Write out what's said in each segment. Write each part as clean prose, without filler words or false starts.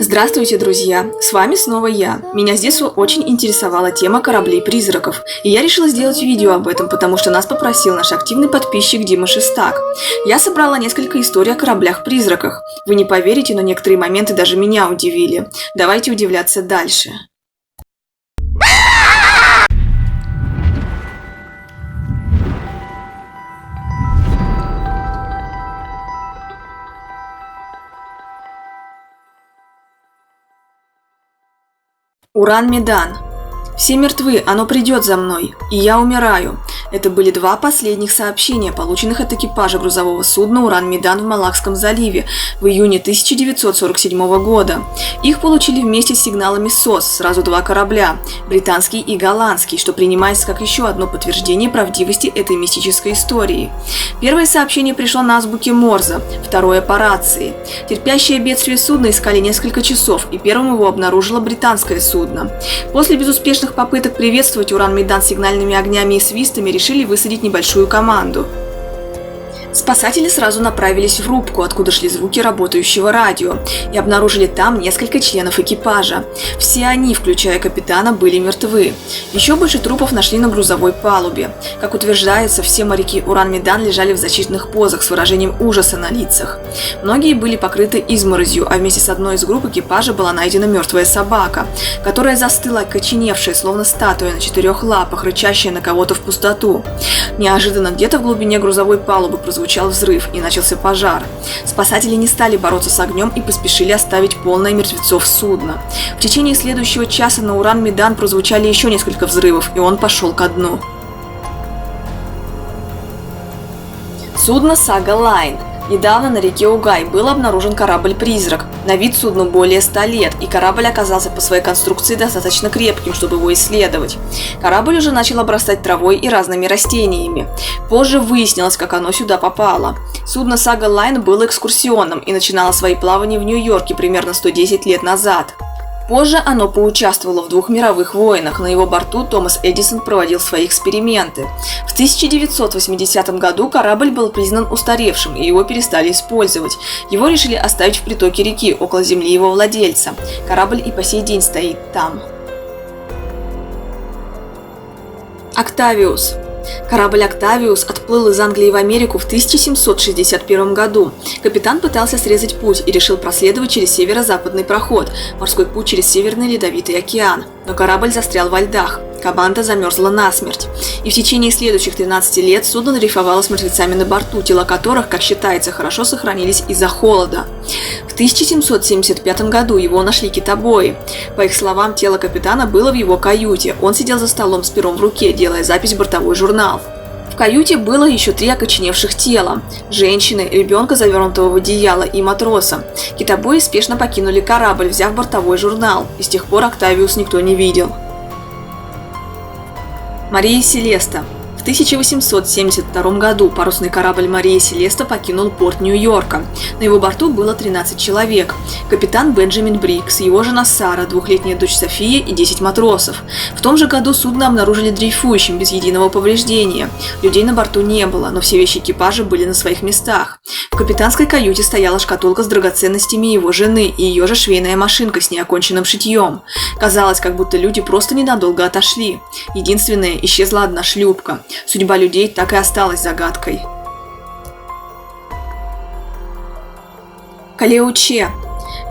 Здравствуйте, друзья! С вами снова я. Меня с детства очень интересовала тема кораблей-призраков, и я решила сделать видео об этом, потому что нас попросил наш активный подписчик Дима Шестак. Я собрала несколько историй о кораблях-призраках. Вы не поверите, но некоторые моменты даже меня удивили. Давайте удивляться дальше. Уран-Медан. Все мертвы, оно придет за мной, и я умираю. Это были два последних сообщения, полученных от экипажа грузового судна «Уран-Медан» в Малакском заливе в июне 1947 года. Их получили вместе с сигналами СОС сразу два корабля – британский и голландский, что принимается как еще одно подтверждение правдивости этой мистической истории. Первое сообщение пришло на азбуке Морзе, второе по рации. Терпящее бедствие судно искали несколько часов, и первым его обнаружило британское судно. После безуспешных попыток приветствовать «Уран-Медан» сигнальными огнями и свистами решили высадить небольшую команду. Спасатели сразу направились в рубку, откуда шли звуки работающего радио, и обнаружили там несколько членов экипажа. Все они, включая капитана, были мертвы. Еще больше трупов нашли на грузовой палубе. Как утверждается, все моряки «Уран-Медан» лежали в защитных позах с выражением ужаса на лицах. Многие были покрыты изморозью, а вместе с одной из групп экипажа была найдена мертвая собака, которая застыла, окоченевшая, словно статуя на четырех лапах, рычащая на кого-то в пустоту. Неожиданно где-то в глубине грузовой палубы прозвучал взрыв и начался пожар. Спасатели не стали бороться с огнем и поспешили оставить полное мертвецов судно. В течение следующего часа на «Уран-Медан» прозвучали еще несколько взрывов, и он пошел ко дну. Судно «Сага Лайн». Недавно на реке Угай был обнаружен корабль-призрак. На вид судну более 100 лет, и корабль оказался по своей конструкции достаточно крепким, чтобы его исследовать. Корабль уже начал обрастать травой и разными растениями. Позже выяснилось, как оно сюда попало. Судно «Сага Лайн» было экскурсионным и начинало свои плавания в Нью-Йорке примерно 110 лет назад. Позже оно поучаствовало в 2 мировых войнах. На его борту Томас Эдисон проводил свои эксперименты. В 1980 году корабль был признан устаревшим, и его перестали использовать. Его решили оставить в притоке реки, около земли его владельца. Корабль и по сей день стоит там. Октавиус. Корабль «Октавиус» отплыл из Англии в Америку в 1761 году. Капитан пытался срезать путь и решил проследовать через северо-западный проход, морской путь через Северный Ледовитый океан. Но корабль застрял во льдах. Команда замерзла насмерть. И в течение следующих 13 лет судно дрейфовало с мертвецами на борту, тела которых, как считается, хорошо сохранились из-за холода. В 1775 году его нашли китобои. По их словам, тело капитана было в его каюте. Он сидел за столом с пером в руке, делая запись в бортовой журнал. В каюте было еще 3 окоченевших тела – женщины, ребенка, завернутого в одеяло, и матроса. Китобои спешно покинули корабль, взяв бортовой журнал, и с тех пор «Октавиус» никто не видел. Мария Селеста. В 1872 году парусный корабль «Мария Селеста» покинул порт Нью-Йорка. На его борту было 13 человек. Капитан Бенджамин Брикс, его жена Сара, 2-летняя дочь София и 10 матросов. В том же году судно обнаружили дрейфующим без единого повреждения. Людей на борту не было, но все вещи экипажа были на своих местах. В капитанской каюте стояла шкатулка с драгоценностями его жены и ее же швейная машинка с неоконченным шитьем. Казалось, как будто люди просто ненадолго отошли. Единственное, исчезла одна шлюпка. Судьба людей так и осталась загадкой. Калеуче.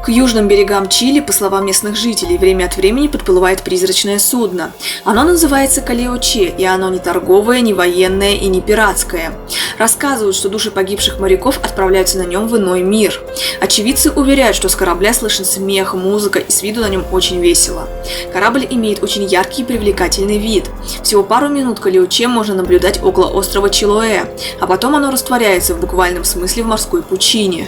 К южным берегам Чили, по словам местных жителей, время от времени подплывает призрачное судно. Оно называется Калеуче, и оно не торговое, не военное и не пиратское. Рассказывают, что души погибших моряков отправляются на нем в иной мир. Очевидцы уверяют, что с корабля слышен смех, музыка, и с виду на нем очень весело. Корабль имеет очень яркий и привлекательный вид. Всего пару минут Калеуче можно наблюдать около острова Чилоэ, а потом оно растворяется в буквальном смысле в морской пучине.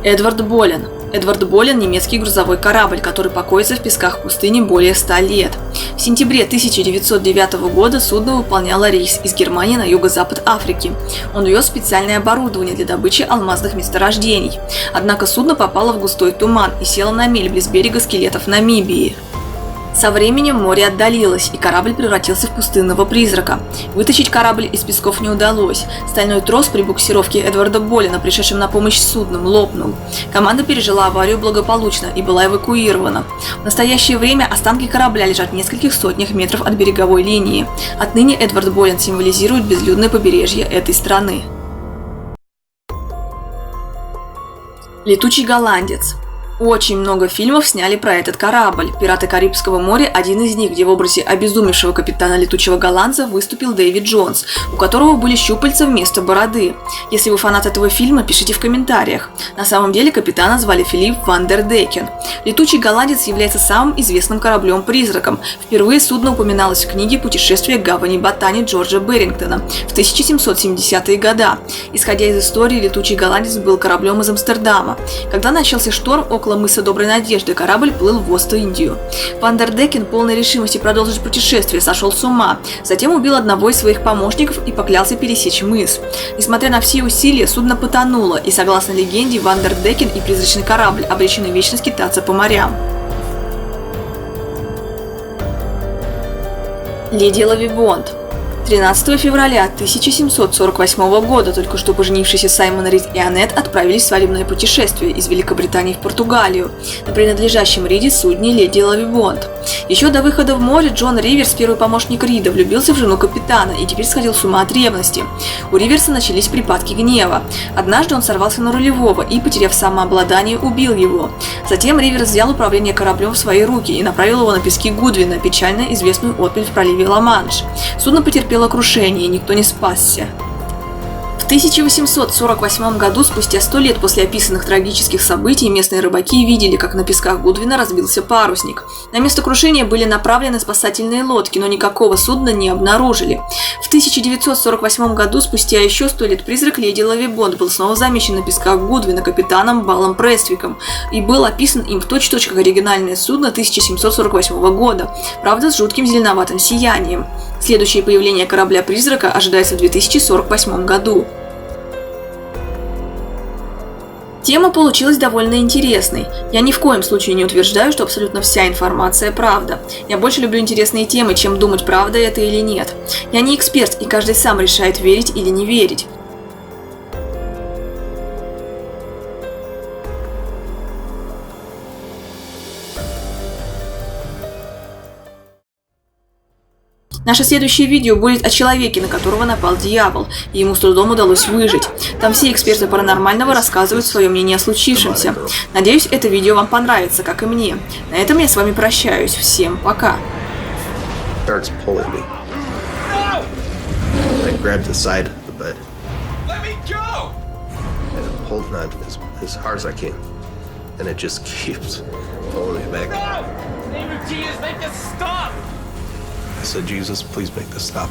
Эдвард Болен. Эдвард Болен – немецкий грузовой корабль, который покоится в песках пустыни более 100 лет. В сентябре 1909 года судно выполняло рейс из Германии на юго-запад Африки. Он вез специальное оборудование для добычи алмазных месторождений. Однако судно попало в густой туман и село на мель близ берега скелетов Намибии. Со временем море отдалилось, и корабль превратился в пустынного призрака. Вытащить корабль из песков не удалось. Стальной трос при буксировке Эдварда Боллина, пришедшим на помощь суднам, лопнул. Команда пережила аварию благополучно и была эвакуирована. В настоящее время останки корабля лежат в нескольких сотнях метров от береговой линии. Отныне Эдвард Боллин символизирует безлюдное побережье этой страны. Летучий голландец. Очень много фильмов сняли про этот корабль. «Пираты Карибского моря» – один из них, где в образе обезумевшего капитана летучего голландца выступил Дэвид Джонс, у которого были щупальца вместо бороды. Если вы фанат этого фильма, пишите в комментариях. На самом деле капитана звали Филипп ван дер Декен. «Летучий голландец» является самым известным кораблем-призраком. Впервые судно упоминалось в книге «Путешествие к гавани Ботани» Джорджа Берингтона в 1770-е годы. Исходя из истории, летучий голландец был кораблем из Амстердама. Когда начался шторм около мыса Доброй Надежды, корабль плыл в Ост-Индию. Ван дер Декен, полной решимости продолжить путешествие, сошел с ума. Затем убил одного из своих помощников и поклялся пересечь мыс. Несмотря на все усилия, судно потонуло, и, согласно легенде, Ван дер Декен и призрачный корабль обречены вечно скитаться по морям. Леди Лавибонд. 13 февраля 1748 года только что поженившиеся Саймон Рид и Аннет отправились в свадебное путешествие из Великобритании в Португалию на принадлежащем Риде судне «Леди Лавибонд». Еще до выхода в море Джон Риверс, первый помощник Рида, влюбился в жену капитана и теперь сходил с ума от ревности. У Риверса начались припадки гнева. Однажды он сорвался на рулевого и, потеряв самообладание, убил его. Затем Риверс взял управление кораблем в свои руки и направил его на пески Гудвина, печально известную отмель в проливе Ла-Манш. Судно потерпело крушение, и никто не спасся. В 1848 году, спустя 100 лет после описанных трагических событий, местные рыбаки видели, как на песках Гудвина разбился парусник. На место крушения были направлены спасательные лодки, но никакого судна не обнаружили. В 1948 году, спустя еще 100 лет, призрак леди Лавибонд был снова замечен на песках Гудвина капитаном Балом Прествиком и был описан им в точь-в-точь как оригинальное судно 1748 года, правда с жутким зеленоватым сиянием. Следующее появление корабля-призрака ожидается в 2048 году. Тема получилась довольно интересной. Я ни в коем случае не утверждаю, что абсолютно вся информация правда. Я больше люблю интересные темы, чем думать, правда это или нет. Я не эксперт, и каждый сам решает, верить или не верить. Наше следующее видео будет о человеке, на которого напал дьявол, и ему с трудом удалось выжить. Там все эксперты паранормального рассказывают свое мнение о случившемся. Надеюсь, это видео вам понравится, как и мне. На этом я с вами прощаюсь. Всем пока! I said, Jesus, please make this stop.